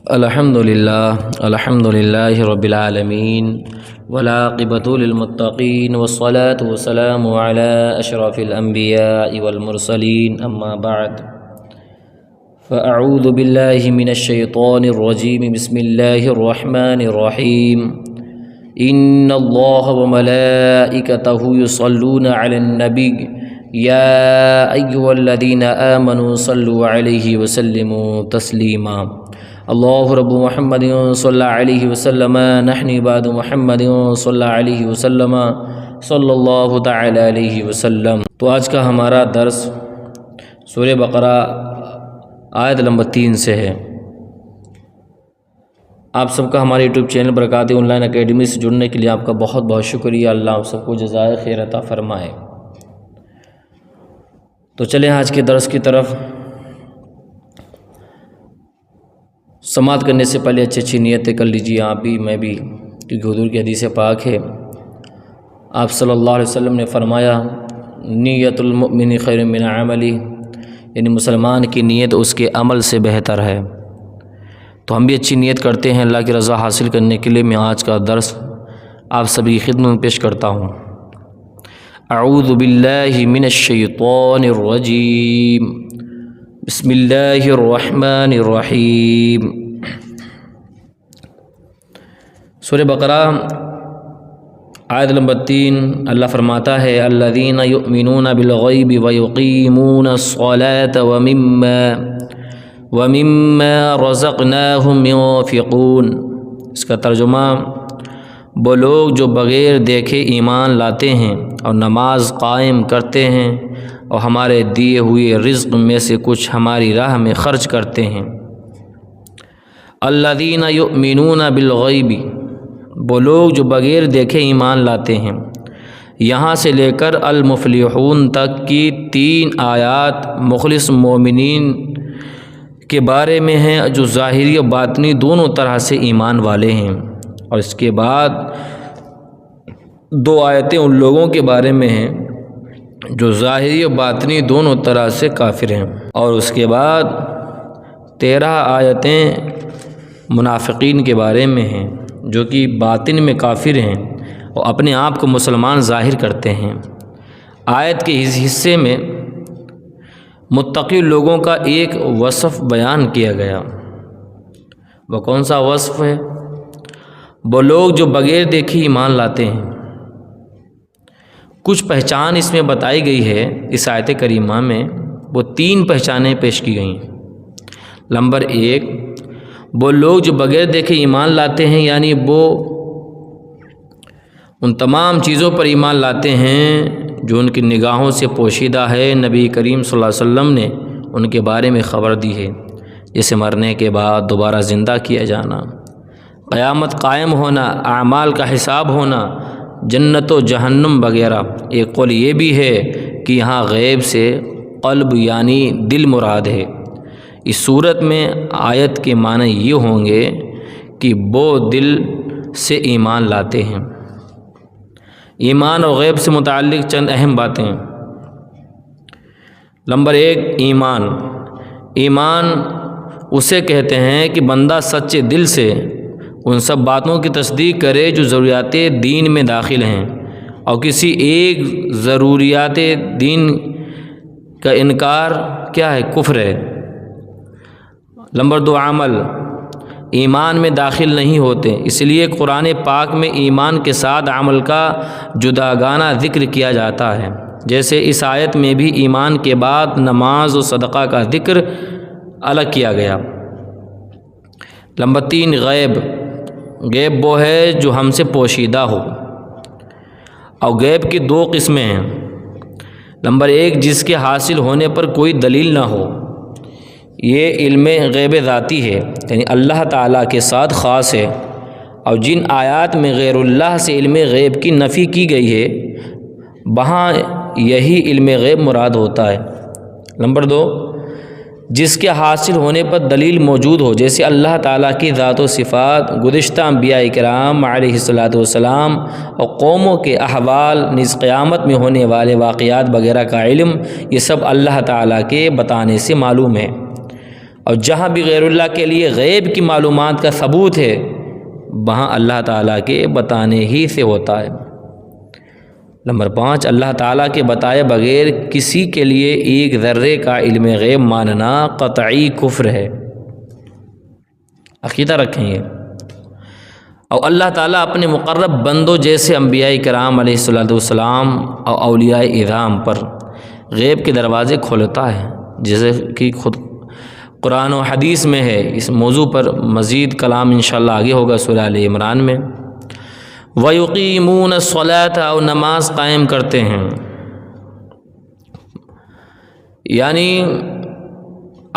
الحمد للہ رب العالمین والعاقبۃ للمتقین والصلاة والسلام علی اشرف الانبیاء والمرسلین اما بعد فاعوذ باللہ من الشیطان الرجیم بسم اللہ الرحمن الرحیم ان اللہ وملائکتہ یصلون علی النبی یا ایھا الذین آمنوا صلوا علیہ وسلموا تسلیما اللہ رب محمد صلی اللہ علیہ وسلم نحن بعد محمد صلی اللہ علیہ وسلم صلی اللہ تعالی علیہ وسلم۔ تو آج کا ہمارا درس سورہ بقرہ آیت نمبر 3 سے ہے۔ آپ سب کا ہمارے یوٹیوب چینل برکات آن لائن اکیڈمی سے جڑنے کے لیے آپ کا بہت بہت شکریہ۔ اللہ آپ سب کو جزائے خیر عطا فرمائے۔ تو چلیں آج کے درس کی طرف۔ سماعت کرنے سے پہلے اچھی نیتیں کر لیجیے، آپ بھی میں بھی، کیونکہ حضور کی حدیث پاک ہے، آپ صلی اللہ علیہ وسلم نے فرمایا نیت المؤمن خیر من عملی، یعنی مسلمان کی نیت اس کے عمل سے بہتر ہے۔ تو ہم بھی اچھی نیت کرتے ہیں اللہ کی رضا حاصل کرنے کے لیے۔ میں آج کا درس آپ سبھی کی خدمت میں پیش کرتا ہوں۔ اعوذ باللہ من الشیطان الرجیم، بسم اللہ الرحمن الرحیم۔ سورہ بقرہ آیت نمبر 3 اللہ فرماتا ہے الذین یؤمنون بالغیب ویقیمون الصلاة ومما رزقناہم ينفقون۔ اس کا ترجمہ، وہ لوگ جو بغیر دیکھے ایمان لاتے ہیں اور نماز قائم کرتے ہیں اور ہمارے دیے ہوئے رزق میں سے کچھ ہماری راہ میں خرچ کرتے ہیں۔ الذین یؤمنون بالغیب، وہ لوگ جو بغیر دیکھے ایمان لاتے ہیں۔ یہاں سے لے کر المفلحون تک کی 3 آیات مخلص مومنین کے بارے میں ہیں، جو ظاہری و باطنی دونوں طرح سے ایمان والے ہیں، اور اس کے بعد 2 آیتیں ان لوگوں کے بارے میں ہیں جو ظاہری و باطنی دونوں طرح سے کافر ہیں، اور اس کے بعد 13 آیتیں منافقین کے بارے میں ہیں جو کہ باطن میں کافر ہیں اور اپنے آپ کو مسلمان ظاہر کرتے ہیں۔ آیت کے اس حصے میں متقی لوگوں کا ایک وصف بیان کیا گیا۔ وہ کون سا وصف ہے؟ وہ لوگ جو بغیر دیکھے ایمان لاتے ہیں۔ کچھ پہچان اس میں بتائی گئی ہے، اس آیت کریمہ میں وہ 3 پہچانیں پیش کی گئیں۔ نمبر 1، وہ لوگ جو بغیر دیکھے ایمان لاتے ہیں، یعنی وہ ان تمام چیزوں پر ایمان لاتے ہیں جو ان کی نگاہوں سے پوشیدہ ہے۔ نبی کریم صلی اللہ علیہ وسلم نے ان کے بارے میں خبر دی ہے، جیسے مرنے کے بعد دوبارہ زندہ کیا جانا، قیامت قائم ہونا، اعمال کا حساب ہونا، جنت و جہنم وغیرہ۔ ایک قول یہ بھی ہے کہ یہاں غیب سے قلب یعنی دل مراد ہے۔ اس صورت میں آیت کے معنی یہ ہوں گے کہ وہ دل سے ایمان لاتے ہیں۔ ایمان اور غیب سے متعلق چند اہم باتیں۔ نمبر 1، ایمان۔ ایمان اسے کہتے ہیں کہ بندہ سچے دل سے ان سب باتوں کی تصدیق کرے جو ضروریات دین میں داخل ہیں، اور کسی ایک ضروریات دین کا انکار کیا ہے؟ کفر ہے۔ نمبر 2، عمل۔ ایمان میں داخل نہیں ہوتے، اس لیے قرآن پاک میں ایمان کے ساتھ عمل کا جداگانہ ذکر کیا جاتا ہے، جیسے اس آیت میں بھی ایمان کے بعد نماز و صدقہ کا ذکر الگ کیا گیا۔ نمبر 3، غیب۔ غیب وہ ہے جو ہم سے پوشیدہ ہو، اور غیب کی 2 قسمیں ہیں۔ نمبر 1، جس کے حاصل ہونے پر کوئی دلیل نہ ہو، یہ علم غیب ذاتی ہے، یعنی اللہ تعالیٰ کے ساتھ خاص ہے، اور جن آیات میں غیر اللہ سے علم غیب کی نفی کی گئی ہے وہاں یہی علم غیب مراد ہوتا ہے۔ نمبر 2، جس کے حاصل ہونے پر دلیل موجود ہو، جیسے اللہ تعالیٰ کی ذات و صفات، گزشتہ انبیاء کرام علیہ السلام اور قوموں کے احوال، نیز قیامت میں ہونے والے واقعات وغیرہ کا علم، یہ سب اللہ تعالیٰ کے بتانے سے معلوم ہے۔ اور جہاں بھی غیر اللہ کے لیے غیب کی معلومات کا ثبوت ہے وہاں اللہ تعالیٰ کے بتانے ہی سے ہوتا ہے۔ نمبر 5، اللہ تعالیٰ کے بتائے بغیر کسی کے لیے ایک ذرے کا علم غیب ماننا قطعی کفر ہے، عقیدہ رکھیں یہ۔ اور اللہ تعالیٰ اپنے مقرب بندوں جیسے انبیاء کرام علیہ السلام اور اولیاء اعظام پر غیب کے دروازے کھولتا ہے، جیسے کہ خود قرآن و حدیث میں ہے۔ اس موضوع پر مزید کلام انشاءاللہ آگے ہوگا سورہ آل عمران میں۔ وَيُقِيمُونَ الصَّلَاةَ، اور نماز قائم کرتے ہیں، یعنی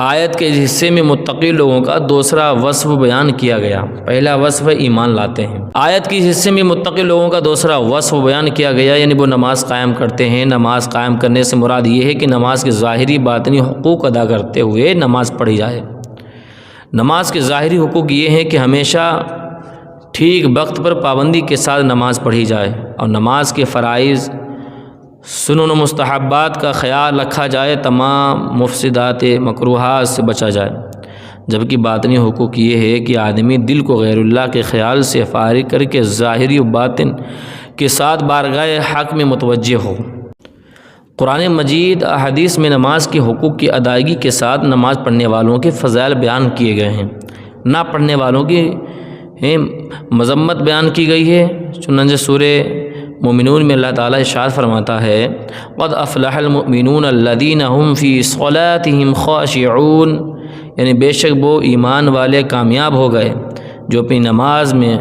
آیت کے حصے میں متقی لوگوں کا دوسرا وصف بیان کیا گیا۔ پہلا وصف ایمان لاتے ہیں، آیت کے حصے میں متقی لوگوں کا دوسرا وصف بیان کیا گیا، یعنی وہ نماز قائم کرتے ہیں۔ نماز قائم کرنے سے مراد یہ ہے کہ نماز کے ظاہری باطنی حقوق ادا کرتے ہوئے نماز پڑھی جائے۔ نماز کے ظاہری حقوق یہ ہیں کہ ہمیشہ ٹھیک وقت پر پابندی کے ساتھ نماز پڑھی جائے، اور نماز کے فرائض سنن و مستحبات کا خیال رکھا جائے، تمام مفسدات مکروہات سے بچا جائے۔ جبکہ باطنی حقوق یہ ہے کہ آدمی دل کو غیر اللہ کے خیال سے فارغ کر کے ظاہری و باطن کے ساتھ بارگاہ حق میں متوجہ ہو۔ قرآن مجید احادیث میں نماز کے حقوق کی ادائیگی کے ساتھ نماز پڑھنے والوں کے فضائل بیان کیے گئے ہیں، نہ پڑھنے والوں کی مذمت بیان کی گئی ہے۔ چنانچہ سورہ مومنون میں اللہ تعالیٰ ارشاد فرماتا ہے قد افلح المؤمنون الذین هم فی صلاتهم خاشعون، یعنی بے شک وہ ایمان والے کامیاب ہو گئے جو اپنی نماز میں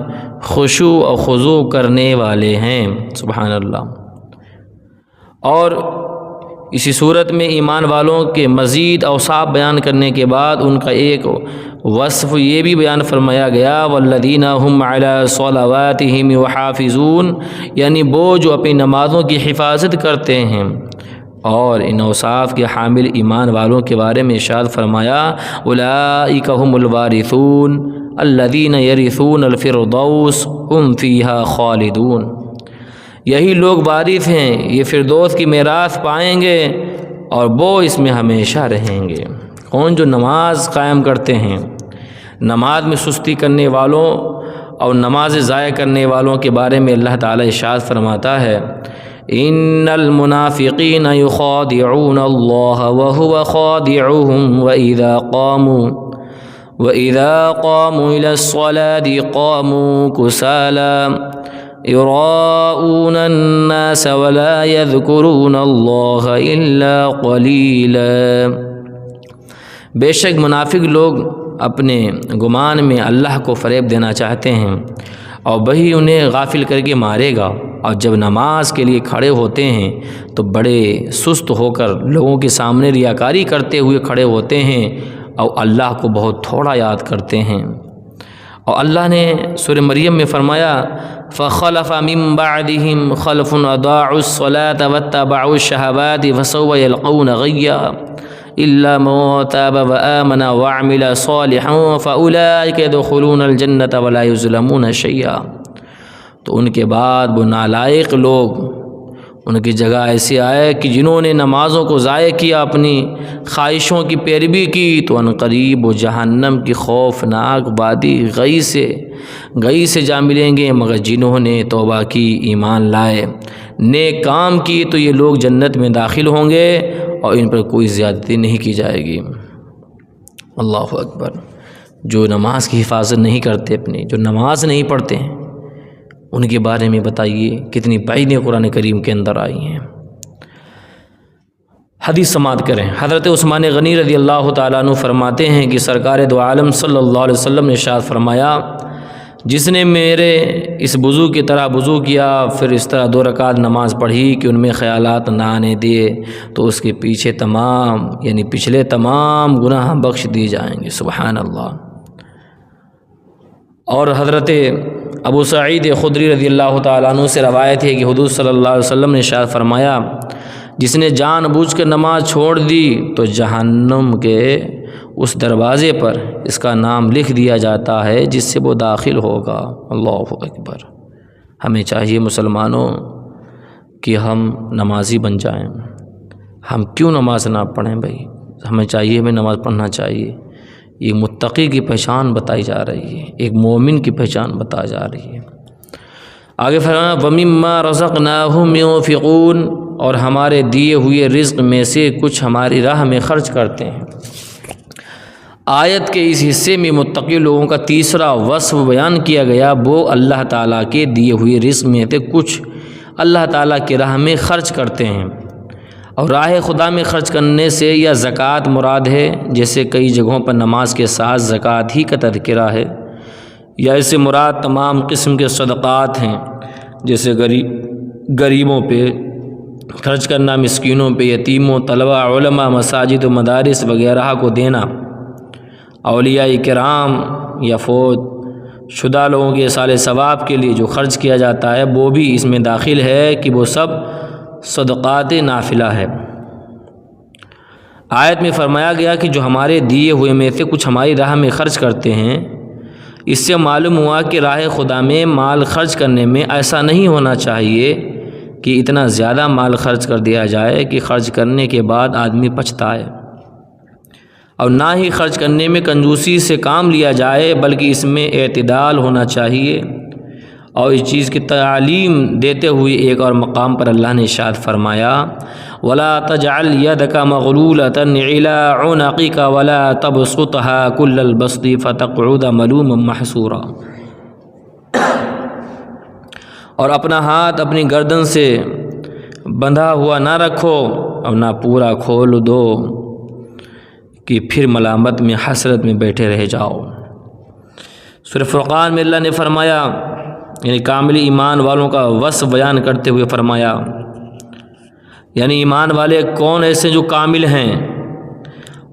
خشوع و خضوع کرنے والے ہیں۔ سبحان اللہ۔ اور اسی صورت میں ایمان والوں کے مزید اوصاف بیان کرنے کے بعد ان کا ایک وصف یہ بھی بیان فرمایا گیا والذین هم علی صلواتهم یحافظون، یعنی وہ جو اپنی نمازوں کی حفاظت کرتے ہیں۔ اور ان اوصاف کے حامل ایمان والوں کے بارے میں ارشاد فرمایا اولئک هم الوارثون الذین یرثون الفردوس هم فیہا خالدون، یہی لوگ وارث ہیں، یہ فردوس کی میراث پائیں گے اور وہ اس میں ہمیشہ رہیں گے۔ کون؟ جو نماز قائم کرتے ہیں۔ نماز میں سستی کرنے والوں اور نماز ضائع کرنے والوں کے بارے میں اللہ تعالیٰ ارشاد فرماتا ہے ان المنافقین یخادعون اللہ وهو خادعهم وإذا قاموا إلى الصلاة قاموا كسالى يراءون الناس ولا يذكرون الله إلا قليلا، بے شک منافق لوگ اپنے گمان میں اللہ کو فریب دینا چاہتے ہیں اور وہی انہیں غافل کر کے مارے گا، اور جب نماز کے لیے کھڑے ہوتے ہیں تو بڑے سست ہو کر لوگوں کے سامنے ریاکاری کرتے ہوئے کھڑے ہوتے ہیں اور اللہ کو بہت تھوڑا یاد کرتے ہیں۔ اور اللہ نے سورہ مریم میں فرمایا فخلف من بعدهم خلف اضاعوا الصلاة واتبعوا الشهوات فسوف يلقون غيا الا من تاب وآمن وعمل صالحا فاولئك يدخلون الجنة ولا يظلمون شيئا، تو ان کے بعد وہ نالائق لوگ ان کی جگہ ایسے آئے کہ جنہوں نے نمازوں کو ضائع کیا، اپنی خواہشوں کی پیروی کی، تو عنقریب وہ جہنم کی خوفناک وادی گئی سے جا ملیں گے، مگر جنہوں نے توبہ کی، ایمان لائے، نیک کام کی، تو یہ لوگ جنت میں داخل ہوں گے اور ان پر کوئی زیادتی نہیں کی جائے گی۔ اللہ اکبر۔ جو نماز کی حفاظت نہیں کرتے، اپنی جو نماز نہیں پڑھتے ہیں، ان کے بارے میں بتائیے کتنی بعیدیں قرآن کریم کے اندر آئی ہیں۔ حدیث سماعت کریں۔ حضرت عثمان غنی رضی اللہ تعالیٰ عنہ فرماتے ہیں کہ سرکار دو عالم صلی اللہ علیہ وسلم نے ارشاد فرمایا جس نے میرے اس وضو کی طرح وضو کیا پھر اس طرح 2 رکعت نماز پڑھی کہ ان میں خیالات نہ آنے دیے تو اس کے پیچھے تمام یعنی پچھلے تمام گناہ بخش دیے جائیں گے۔ سبحان اللہ۔ اور حضرت ابو سعید خدری رضی اللہ تعالیٰ عنہ سے روایت ہے کہ حضور صلی اللہ علیہ وسلم نے ارشاد فرمایا جس نے جان بوجھ کر نماز چھوڑ دی تو جہنم کے اس دروازے پر اس کا نام لکھ دیا جاتا ہے جس سے وہ داخل ہوگا۔ اللہ اکبر۔ ہمیں چاہیے مسلمانوں کہ ہم نمازی بن جائیں۔ ہم کیوں نماز نہ پڑھیں بھائی؟ ہمیں چاہیے، ہمیں نماز پڑھنا چاہیے، یہ متقی کی پہچان بتائی جا رہی ہے، ایک مومن کی پہچان بتائی جا رہی ہے۔ آگے فرمایا وَمِمَّا رَزَقْنَاهُمْ يُنْفِقُونَ، اور ہمارے دیے ہوئے رزق میں سے کچھ ہماری راہ میں خرچ کرتے ہیں۔ آیت کے اس حصے میں متقی لوگوں کا تیسرا وصف بیان کیا گیا، وہ اللہ تعالیٰ کے دیے ہوئے رزق میں سے کچھ اللہ تعالیٰ کی راہ میں خرچ کرتے ہیں۔ اور راہ خدا میں خرچ کرنے سے یا زکوٰۃ مراد ہے، جیسے کئی جگہوں پر نماز کے ساتھ زکوٰۃ ہی کا تذکرہ ہے، یا اس سے مراد تمام قسم کے صدقات ہیں، جیسے غریبوں پہ خرچ کرنا، مسکینوں پہ، یتیموں، طلباء، علماء، مساجد و مدارس وغیرہ کو دینا، اولیاء کرام یا فوت شدہ لوگوں کے ایصال ثواب کے لیے جو خرچ کیا جاتا ہے وہ بھی اس میں داخل ہے کہ وہ سب صدقات نافلہ ہے۔ آیت میں فرمایا گیا کہ جو ہمارے دیے ہوئے میں سے کچھ ہماری راہ میں خرچ کرتے ہیں، اس سے معلوم ہوا کہ راہ خدا میں مال خرچ کرنے میں ایسا نہیں ہونا چاہیے کہ اتنا زیادہ مال خرچ کر دیا جائے کہ خرچ کرنے کے بعد آدمی پچھتائے، اور نہ ہی خرچ کرنے میں کنجوسی سے کام لیا جائے، بلکہ اس میں اعتدال ہونا چاہیے۔ اور اس چیز کی تعلیم دیتے ہوئے ایک اور مقام پر اللہ نے ارشاد فرمایا وَلَا تَجْعَلْ يَدَكَ مَغْلُولَةً إِلَىٰ عُنُقِكَ وَلَا تَبْسُطْهَا كُلَّ الْبَسْطِ فَتَقْعُدَ مَلُومًا مَحْسُورًا، اور اپنا ہاتھ اپنی گردن سے بندھا ہوا نہ رکھو اور نہ پورا کھول دو کہ پھر ملامت میں حسرت میں بیٹھے رہ جاؤ۔ سورہ فرقان میں اللہ نے فرمایا، یعنی کامل ایمان والوں کا وصف بیان کرتے ہوئے فرمایا، یعنی ایمان والے کون ایسے جو کامل ہیں،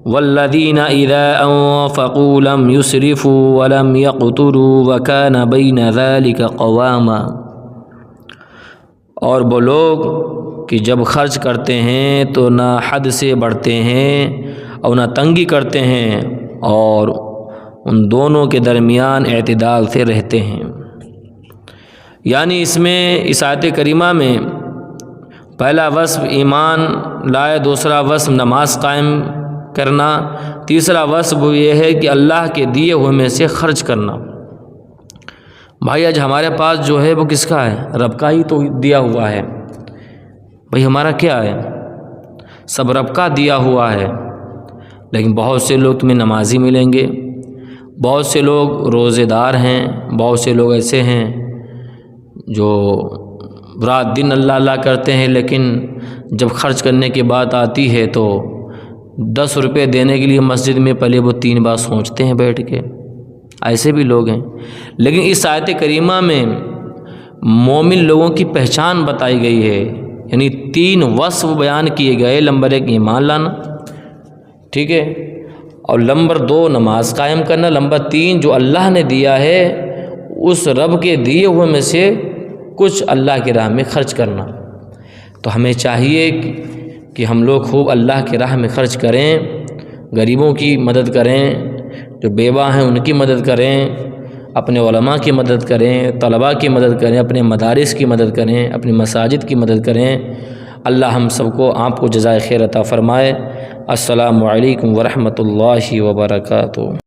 وَالَّذِينَ إِذَا أَنفَقُوا لَمْ يُسْرِفُوا وَلَمْ يَقْتُرُوا وَكَانَ بَيْنَ ذَلِكَ قَوَامًا، اور وہ لوگ کہ جب خرچ کرتے ہیں تو نہ حد سے بڑھتے ہیں اور نہ تنگی کرتے ہیں، اور ان دونوں کے درمیان اعتدال سے رہتے ہیں۔ یعنی اس میں اس آیت کریمہ میں پہلا وصف ایمان لائے، دوسرا وصف نماز قائم کرنا، تیسرا وصف یہ ہے کہ اللہ کے دیے ہوئے میں سے خرچ کرنا۔ بھائی آج ہمارے پاس جو ہے وہ کس کا ہے؟ رب کا ہی تو دیا ہوا ہے۔ بھائی ہمارا کیا ہے؟ سب رب کا دیا ہوا ہے، لیکن بہت سے لوگ تمہیں نمازی ملیں گے، بہت سے لوگ روزے دار ہیں، بہت سے لوگ ایسے ہیں جو رات دن اللہ اللہ کرتے ہیں، لیکن جب خرچ کرنے کی بات آتی ہے تو 10 روپے دینے کے لیے مسجد میں پہلے وہ 3 بار سوچتے ہیں بیٹھ کے، ایسے بھی لوگ ہیں۔ لیکن اس آیت کریمہ میں مومن لوگوں کی پہچان بتائی گئی ہے، یعنی 3 وصف بیان کیے گئے۔ نمبر 1 ایمان لانا، ٹھیک ہے، اور نمبر 2 نماز قائم کرنا، نمبر 3 جو اللہ نے دیا ہے اس رب کے دیے ہوئے میں سے کچھ اللہ کی راہ میں خرچ کرنا۔ تو ہمیں چاہیے کہ ہم لوگ خوب اللہ کی راہ میں خرچ کریں، غریبوں کی مدد کریں، جو بیوہ ہیں ان کی مدد کریں، اپنے علماء کی مدد کریں، طلباء کی مدد کریں، اپنے مدارس کی مدد کریں، اپنی مساجد کی مدد کریں۔ اللہ ہم سب کو آپ کو جزائے خیر عطا فرمائے۔ السلام علیکم ورحمۃ اللہ وبرکاتہ۔